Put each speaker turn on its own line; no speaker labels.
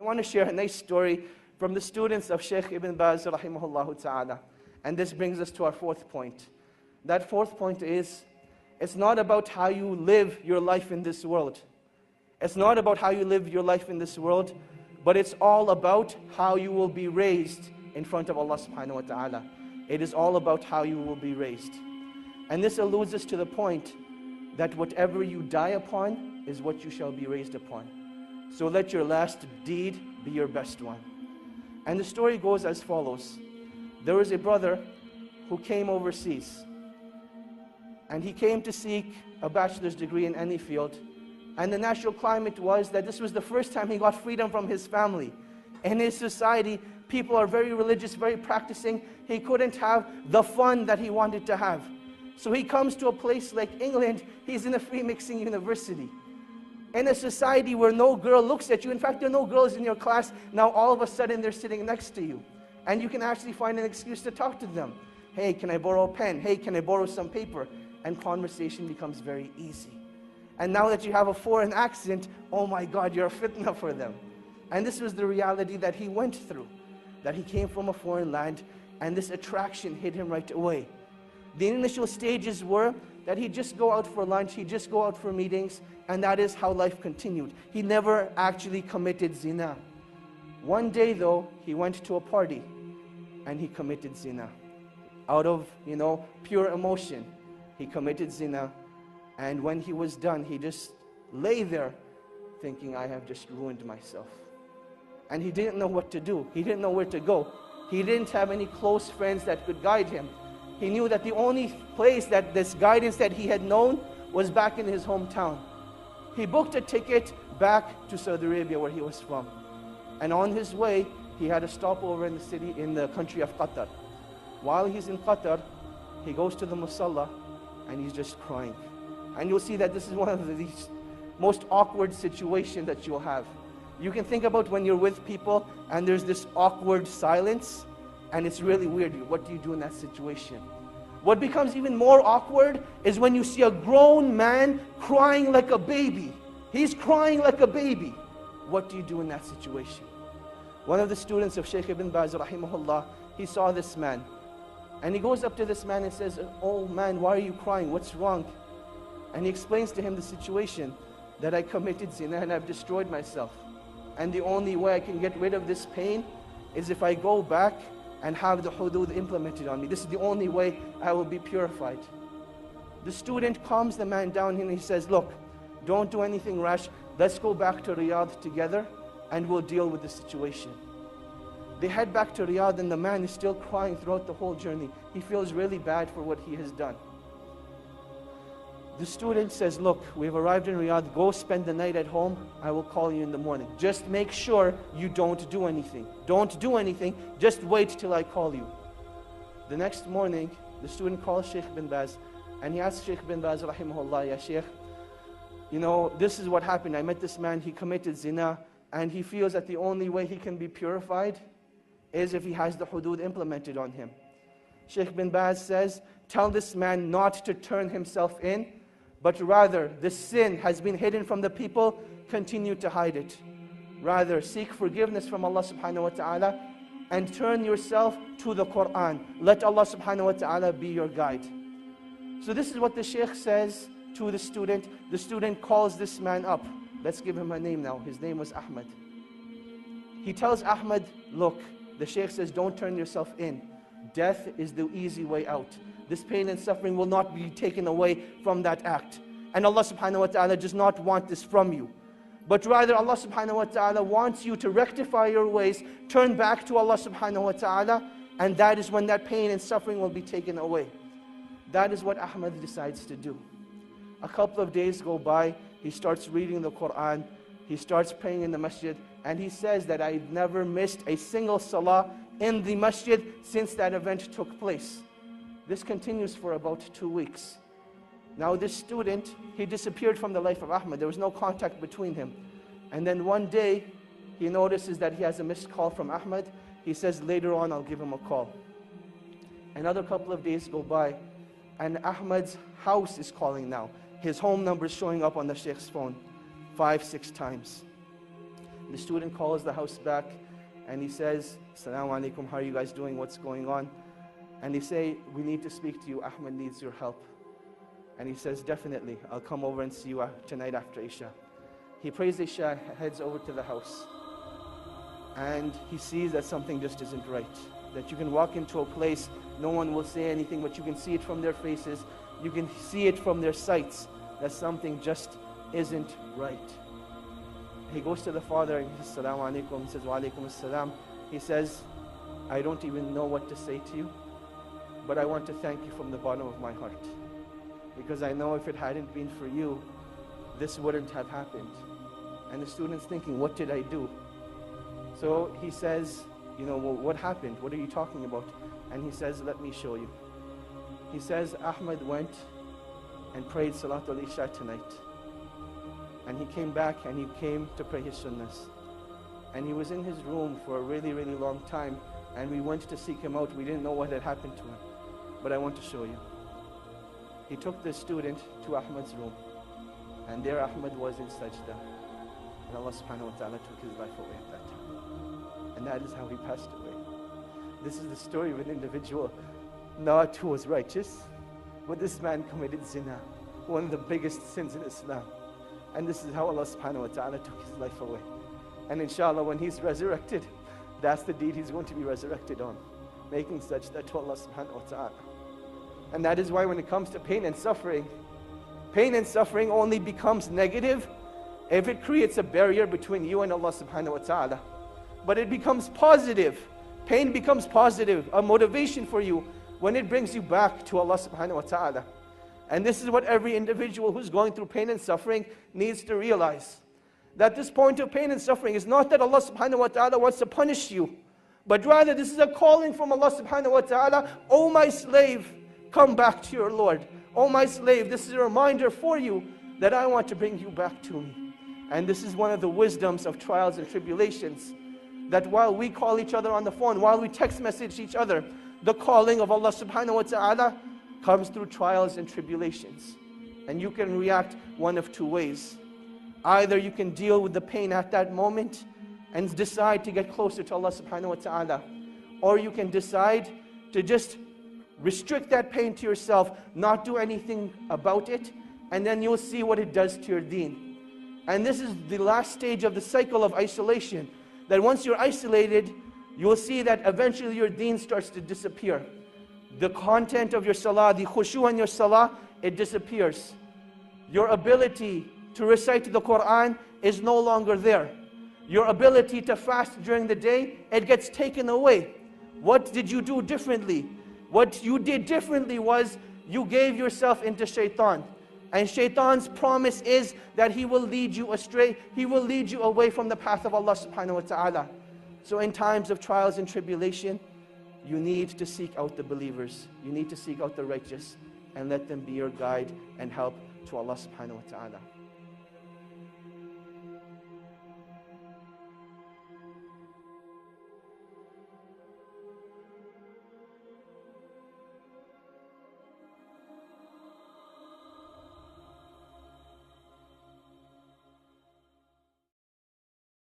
I want to share a nice story from the students of Shaykh Ibn Baz rahimahullah ta'ala. And this brings us to our fourth point. That fourth point is, it's not about how you live your life in this world. It's not about how you live your life in this world, but it's all about how you will be raised in front of Allah subhanahu wa ta'ala. It is all about how you will be raised. And this alludes us to the point that whatever you die upon is what you shall be raised upon. So let your last deed be your best one. And the story goes as follows. There was a brother who came overseas. And he came to seek a bachelor's degree in any field. And the natural climate was that this was the first time he got freedom from his family. In his society, people are very religious, very practicing. He couldn't have the fun that he wanted to have. So he comes to a place like England. He's in a free mixing university. In a society where no girl looks at you. In fact, there are no girls in your class. Now all of a sudden they're sitting next to you. And you can actually find an excuse to talk to them. Hey, can I borrow a pen? Hey, can I borrow some paper? And conversation becomes very easy. And now that you have a foreign accent, oh my God, you're a fitna for them. And this was the reality that he went through. That he came from a foreign land, and this attraction hit him right away. The initial stages were that he'd just go out for lunch, he'd just go out for meetings, and that is how life continued. He never actually committed zina. One day though, he went to a party, and he committed zina. Out of, pure emotion, he committed zina. And when he was done, he just lay there thinking, I have just ruined myself. And he didn't know what to do. He didn't know where to go. He didn't have any close friends that could guide him. He knew that the only place that this guidance that he had known was back in his hometown. He booked a ticket back to Saudi Arabia where he was from. And on his way, he had a stopover in the country of Qatar. While he's in Qatar, he goes to the musalla and he's just crying. And you'll see that this is one of the most awkward situations that you'll have. You can think about when you're with people and there's this awkward silence, and it's really weird. What do you do in that situation? What becomes even more awkward is when you see a grown man crying like a baby. He's crying like a baby. What do you do in that situation? One of the students of Shaykh Ibn Baz rahimahullah, he saw this man. And he goes up to this man and says, oh man, why are you crying? What's wrong? And he explains to him the situation, that I committed zina and I've destroyed myself. And the only way I can get rid of this pain is if I go back and have the hudud implemented on me. This is the only way I will be purified. The student calms the man down and he says, look, don't do anything rash. Let's go back to Riyadh together and we'll deal with the situation. They head back to Riyadh and the man is still crying throughout the whole journey. He feels really bad for what he has done. The student says, look, we've arrived in Riyadh, go spend the night at home, I will call you in the morning. Just make sure you don't do anything. Don't do anything, just wait till I call you. The next morning, the student calls Shaykh bin Baz, and he asks Shaykh bin Baz, rahimahullah, ya Shaykh, this is what happened. I met this man, he committed zina, and he feels that the only way he can be purified is if he has the hudud implemented on him. Shaykh bin Baz says, tell this man not to turn himself in, but rather, the sin has been hidden from the people, continue to hide it. Rather, seek forgiveness from Allah subhanahu wa ta'ala and turn yourself to the Quran. Let Allah subhanahu wa ta'ala be your guide. So this is what the Shaykh says to the student. The student calls this man up. Let's give him a name now. His name was Ahmad. He tells Ahmad, look, the Shaykh says, don't turn yourself in. Death is the easy way out. This pain and suffering will not be taken away from that act. And Allah subhanahu wa ta'ala does not want this from you. But rather Allah subhanahu wa ta'ala wants you to rectify your ways, turn back to Allah subhanahu wa ta'ala, and that is when that pain and suffering will be taken away. That is what Ahmad decides to do. A couple of days go by, he starts reading the Quran, he starts praying in the masjid, and he says that I've never missed a single salah in the masjid since that event took place. This continues for about 2 weeks. Now this student, he disappeared from the life of Ahmad. There was no contact between him. And then one day, he notices that he has a missed call from Ahmad. He says, later on, I'll give him a call. Another couple of days go by, and Ahmad's house is calling now. His home number is showing up on the Shaykh's phone 5-6 times. The student calls the house back and he says, "Assalamu alaikum, how are you guys doing? What's going on?" And they say, "We need to speak to you. Ahmed needs your help." And he says, "Definitely, I'll come over and see you tonight after Isha." He prays Isha, heads over to the house. And he sees that something just isn't right. That you can walk into a place, no one will say anything, but you can see it from their faces. You can see it from their sights that something just isn't right. He goes to the father and he says, "Assalamu alaikum." He says, "Wa alaikum assalam." He says, "I don't even know what to say to you, but I want to thank you from the bottom of my heart. Because I know if it hadn't been for you, this wouldn't have happened." And the student's thinking, what did I do? So he says, "Well, what happened? What are you talking about?" And he says, "Let me show you." He says, "Ahmed went and prayed Salatul Isha tonight. And he came back and he came to pray his sunnahs. And he was in his room for a really, really long time. And we went to seek him out. We didn't know what had happened to him. But I want to show you." He took the student to Ahmed's room. And there Ahmed was in sajda. And Allah subhanahu wa ta'ala took his life away at that time. And that is how he passed away. This is the story of an individual, not who was righteous, but this man committed zina, one of the biggest sins in Islam. And this is how Allah subhanahu wa ta'ala took his life away. And inshallah, when he's resurrected, that's the deed he's going to be resurrected on, making sajda to Allah subhanahu wa ta'ala. And that is why when it comes to pain and suffering only becomes negative if it creates a barrier between you and Allah subhanahu wa ta'ala. But it becomes positive. Pain becomes positive, a motivation for you when it brings you back to Allah subhanahu wa ta'ala. And this is what every individual who's going through pain and suffering needs to realize. That this point of pain and suffering is not that Allah subhanahu wa ta'ala wants to punish you, but rather this is a calling from Allah subhanahu wa ta'ala. "Oh my slave, come back to your Lord. Oh my slave, this is a reminder for you that I want to bring you back to me." And this is one of the wisdoms of trials and tribulations. That while we call each other on the phone, while we text message each other, the calling of Allah subhanahu wa ta'ala comes through trials and tribulations. And you can react one of two ways. Either you can deal with the pain at that moment and decide to get closer to Allah subhanahu wa ta'ala. Or you can decide to just restrict that pain to yourself, not do anything about it, and then you'll see what it does to your deen. And this is the last stage of the cycle of isolation. That once you're isolated, you will see that eventually your deen starts to disappear. The content of your salah, the khushu in your salah, it disappears. Your ability to recite the Quran is no longer there. Your ability to fast during the day, it gets taken away. What did you do differently? What you did differently was you gave yourself into shaitan. And shaitan's promise is that he will lead you astray. He will lead you away from the path of Allah subhanahu wa ta'ala. So in times of trials and tribulation, you need to seek out the believers. You need to seek out the righteous and let them be your guide and help to Allah subhanahu wa ta'ala.